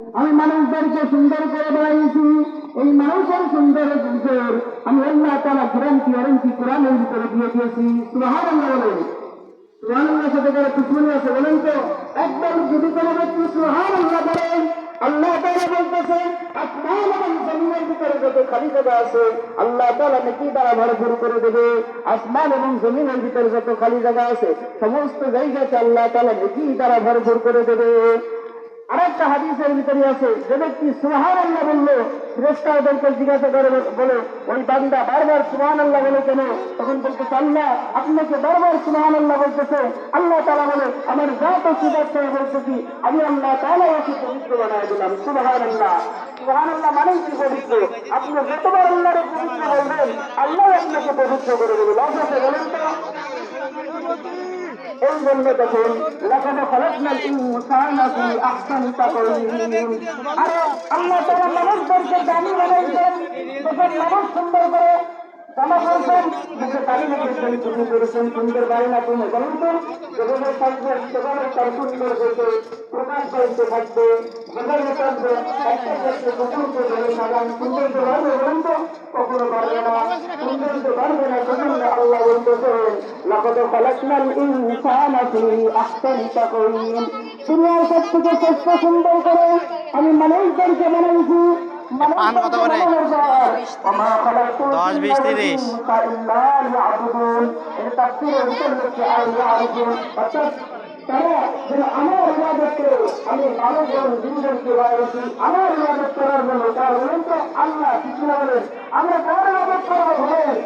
আমি মানুষদেরকে সুন্দর করে বানাইছি, এই মানুষের সুন্দর সুন্দর আমি আল্লাহ তাআলা গ্যারান্টি কোরআনের ভিতরে দিয়ে দিয়েছি। সুবহানাল্লাহ বলেন। সুবহানাল্লাহ সাথে করে দুশ্মনী আছে বলেন তো? একবার যদি কোনো ব্যক্তি সুবহানাল্লাহ বলেন, আল্লাহ তাআলা বলতেছে আসমান এবং জমিনের ভিতরে যত খালি জায়গা আছে আল্লাহ তাআলা নেকি দ্বারা ভরপুর করে দেবে। আসমান এবং জমিনের ভিতরে যত খালি জায়গা আছে সমস্ত জায়গাতে আল্লাহ তাআলা নেকি দ্বারা ভরপুর করে দেবে। আরেকটা হাদিসের ভিতরে আছে, যে ব্যক্তি সুবহানাল্লাহ বললো ফেরেশতা ওদেরকে জিজ্ঞাসা করে বলে ওই বান্দা বারবার সুবহানাল্লাহ বলে কেন? তখন বলতেছে আল্লাহ আপনাকে বারবার সুবহানাল্লাহ বলতেছে। আল্লাহ তাআলা বলে আমার জাত ও সিফাত থেকে বলতেছি আমি আল্লাহ তাআলা ওকে পবিত্র বানায় দিলাম। সুবহানাল্লাহ। সুবহানাল্লাহ মানেই কি পবিত্র? আপনি যতবার আল্লাহর পবিত্র বলবেন আল্লাহ আপনাকে পবিত্র করে দেবে। লজ্জাতে বলেন তো। এই জন্য দেখুন লাকাদ খালাকনাল ইনসানা ফি আহসানি তাকওয়িম। আরে আল্লাহ তাআলা মানুষদেরকে দামি বানাইছেন, যখন মানুষ সুন্দর করে জামা পরছেন মুখে দাড়ি রেখেছেন, টুপি পরেছেন, সুন্দর বাড়ি না তুমি বলুন তো যেভাবে থাকবেন সেভাবে তার সুন্দর হয়েছে প্রকাশ পাইতে থাকবে। যেভাবে থাকবে একটা ক্ষেত্রে কুকুরকে ধরে সাজান সুন্দর তো বাড়বে বলুন তো? কখনো বাড়বে না, সুন্দর তো বাড়বে না। সেজন্য আল্লাহ বলতেছেন লাকাদ খালাকনাল ইনসানা ফি আহসানি তাকওয়িম। দুনিয়ার সব থেকে শ্রেষ্ঠ সুন্দর করে আমি মানুষদেরকে বানাইছি। পান কত করে? 10, 20, 30। তারা যেন আমার ইবাদত করে, আমি মানুষ এবং জিনদেরকে বানিয়েছি আমার ইবাদত করার জন্য। তার বলেন তো আল্লাহ কিছু না বলেন আমরা কার ইবাদত করবো? বলেন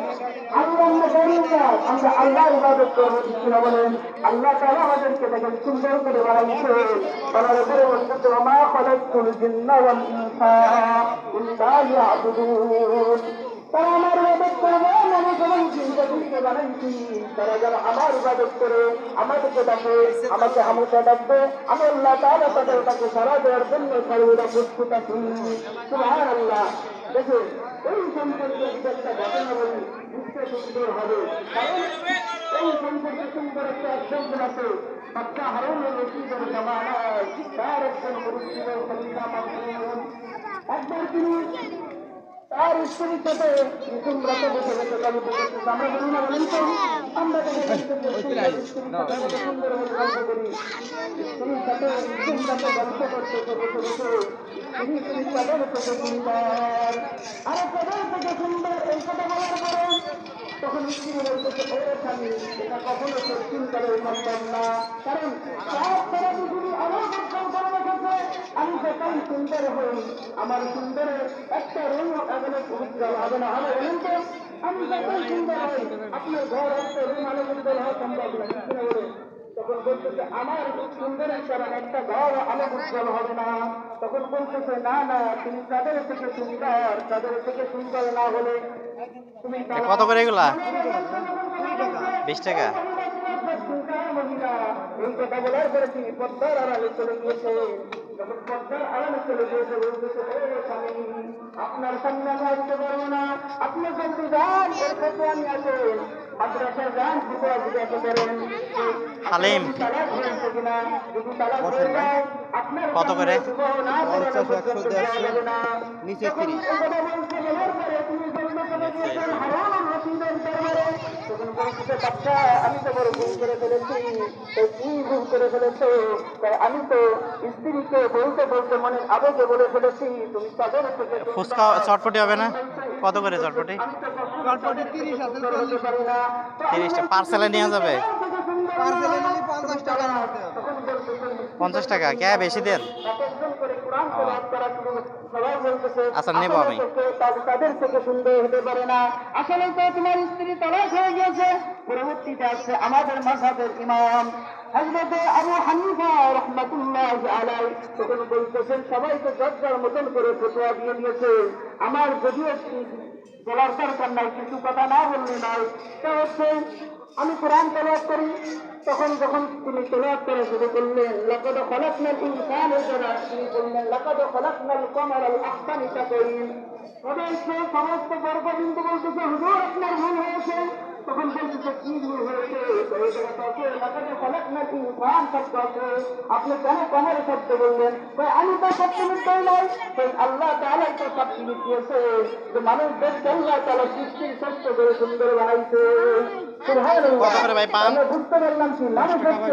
আল্লাহ আমরা করি না, আমরা আল্লাহ ইবাদত করবো কিছু না বলেন। আল্লাহ তাআলা আমাদেরকে দেখেন সুন্দর করে বানাইছে। বলার উপরে বলতেছে ওমা খালাকতুল জিন্না ওয়াল ইনসা ইল্লা লিয়াবুদুন। তারা আমার ইবাদত করবে, আমি এবং জিনদেরকে বানাইছি তারা যেন আমার ইবাদত করে, আমাদেরকে ডাকে, আমাকে হামেশা ডাকবে। আমি আল্লাহ তাআলা তাদের তাকে সারা দেওয়ার জন্য সর্বদা প্রস্তুত আছি। সুবহানাল্লাহ। দেখুন এই সম্পর্কে একটা ঘটনা বলি, বুঝতে সুন্দর হবে। কারণ এই সম্পর্কে সুন্দর একটা এক্সাম্পল আছে। বাচ্চা হারুনুর রশীদের জামানায় তার একজন মুরিদ ছিল খলিফা মামুন। একবার তিনি তার স্ত্রীর সাথে তোমরাতে বসে বসে গল্প করতেছে। আমরা বলি না বলেন তো? আমরা স্ত্রীর সাথে সুন্দর গল্প করি, স্ত্রীর সাথে গল্প করতেছে বসে বসে স্ত্রীর চাদর থেকে সুন্দর আরে চাদর থেকে সুন্দর এই কথা বলার পরে তখন স্ত্রী বলতেছে ও স্বামী এটা কখনো সত্যিকারের সম্ভব না। কারণ সব সারা পৃথিবী আমার উৎসব করে রেখেছে, আমি যতই সুন্দর হই আমার সুন্দরের একটা রঙ এখানে উজ্জ্বল হবে না। হবে বলেন তো? আমি যতই সুন্দর হই আপনার ঘর একটা রুম আলো উজ্জ্বল হওয়া সম্ভব না। কিনা বলে তখন বলতেছে আমার সুন্দর একটা ঘর আলো উজ্জ্বল হবে না। তখন বলতেছে না না তুমি তাদের থেকে সুন্দর না হলে তুমি কত করে এগুলা? 20 টাকা। মহিলা এই কথা বলার পরে তিনি পদ্মার আড়ালে চলে গিয়েছে। যখন পদ্মার আড়ালে চলে গিয়েছে বলতেছে ও স্বামী আপনার সামনে আমি আসতে পারবো না, আপনি যদি যান এর ক্ষেত্রে আমি আসেন মাদ্রাসায় যান ফুটবল জিজ্ঞাসা করেন হালিম তালাক হয়েছে কিনা। যদি তালাক হয়ে যায় আপনার কত করে? 50, 100, 150, নিচে 30। কথা বলতে বলার পরে তিনি জন্য চলে গিয়েছেন হারুনুর রশীদের দরবারে। তখন বলতেছে বাচ্চা আমি তো বড় ভুল করে ফেলেছি। তো কি ভুল করে ফেলেছো? তাই আমি তো স্ত্রীকে বলতে বলতে মনের আবেগে বলে ফেলেছি তুমি তাদের থেকে ফুচকা চটপটি হবে না? কত করে চটপটি? 30 আছে, 40 পারি না। 30 টা পার্সেলে নিয়ে যাবে? পার্সেলে নিলে 50 টাকা নিতে হবে। 50 টাকা কে বেশি দেন? আচ্ছা নেবো আমি। তাদের থেকে সুন্দর হতে পারে না। আসলে তো তোমার স্ত্রী তালাক হয়ে গিয়েছে। পরবর্তীতে আসছে আমাদের মাযহাবের ইমাম হযরত আবু হানিফা রাহমাতুল্লাহি আলাইহি। তখন বলতেছেন সবাই তো যার মতন করে ফতোয়া দিয়ে দিয়েছে, আমার যদিও বলার দরকার নাই, কিছু কথা না বললে নাই। তা হচ্ছে আমি কোরআন তেলাওয়াত করি, তখন যখন তিনি তেলাওয়াত করা শুরু করলেন লাকাদ খালাকনাল ইনসানা তিনি বললেন লাকাদ খালাকনাল কমারা আহসানি তাকওয়িম। সমস্ত বর্গ কিন্তু বলতেছে হুজুর আপনার ভুল হয়েছে, তখন বলতেছে কি ভুল হয়েছে? তো এই জায়গাটা আছে, লাগাতে ফলাক নাকি প্রাণ শব্দ আছে, আপনি কেন কমার শব্দ বললেন? তো আমি তো সত্য মিথ্যাই নয়, তো আল্লাহ তাআলাই তো সব দিয়েছে যে মানুষদেরকে আল্লাহ তাআলা সৃষ্টির শ্রেষ্ঠ করে সুন্দর বানাইছে। সুবহানাল্লাহ। কত করে ভাই পান? আমরা বুঝতে পারলাম কি মানুষ হচ্ছে